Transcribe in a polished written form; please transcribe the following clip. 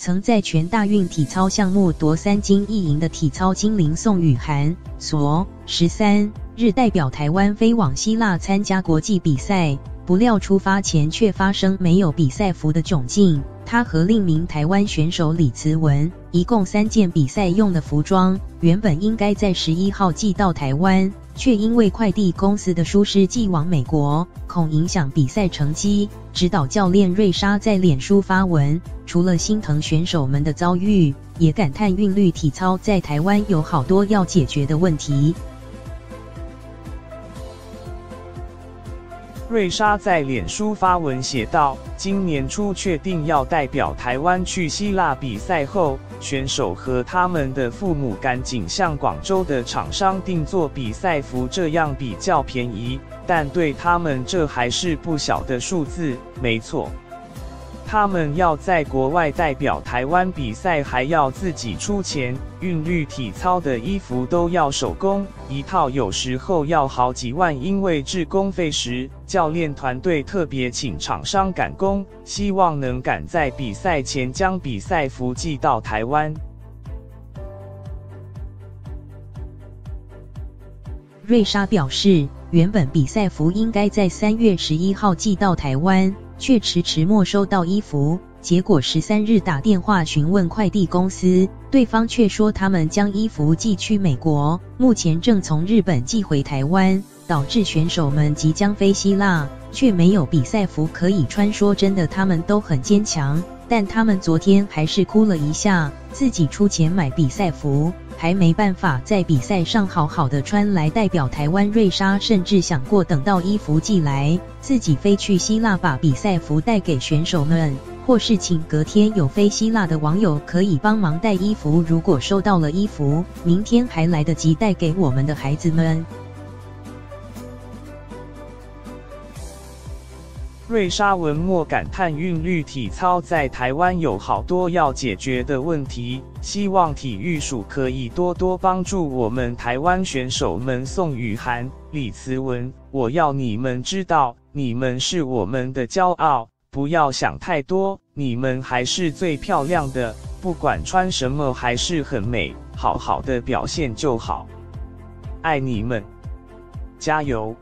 曾在全大运体操项目夺3金1银的体操精灵宋雨涵，所13日代表台湾飞往希腊参加国际比赛，不料出发前却发生没有比赛服的窘境。他和另名台湾选手李慈文，一共3件比赛用的服装，原本应该在11号寄到台湾，却因为快递公司的疏失寄往美国，恐影响比赛成绩。指导教练瑞莎在脸书发文，除了心疼选手们的遭遇，也感叹韵律体操在台湾有好多要解决的问题。瑞莎在脸书发文写道：今年初确定要代表台湾去希腊比赛后，选手和他们的父母赶紧向广州的厂商定做比赛服，这样比较便宜，但对他们这还是不小的数字。没错，他们要在国外代表台湾比赛，还要自己出钱。韵律体操的衣服都要手工，一套有时候要好几万，因为制工费时，教练团队特别请厂商赶工，希望能赶在比赛前将比赛服寄到台湾。瑞莎表示，原本比赛服应该在3月11号寄到台湾，却迟迟没收到衣服，结果13日打电话询问快递公司，对方却说他们将衣服寄去美国，目前正从日本寄回台湾，导致选手们即将飞希腊，却没有比赛服可以穿。说真的，他们都很坚强，但他们昨天还是哭了一下，自己出钱买比赛服，还没办法在比赛上好好的穿来代表台湾。瑞莎甚至想过等到衣服寄来，自己飞去希腊把比赛服带给选手们，或是请隔天有飞希腊的网友可以帮忙带衣服，如果收到了衣服，明天还来得及带给我们的孩子们。瑞莎文末感叹韵律体操在台湾有好多要解决的问题，希望体育署可以多多帮助我们台湾选手们。宋雨涵、李慈文，我要你们知道，你们是我们的骄傲，不要想太多，你们还是最漂亮的，不管穿什么还是很美，好好的表现就好，爱你们，加油！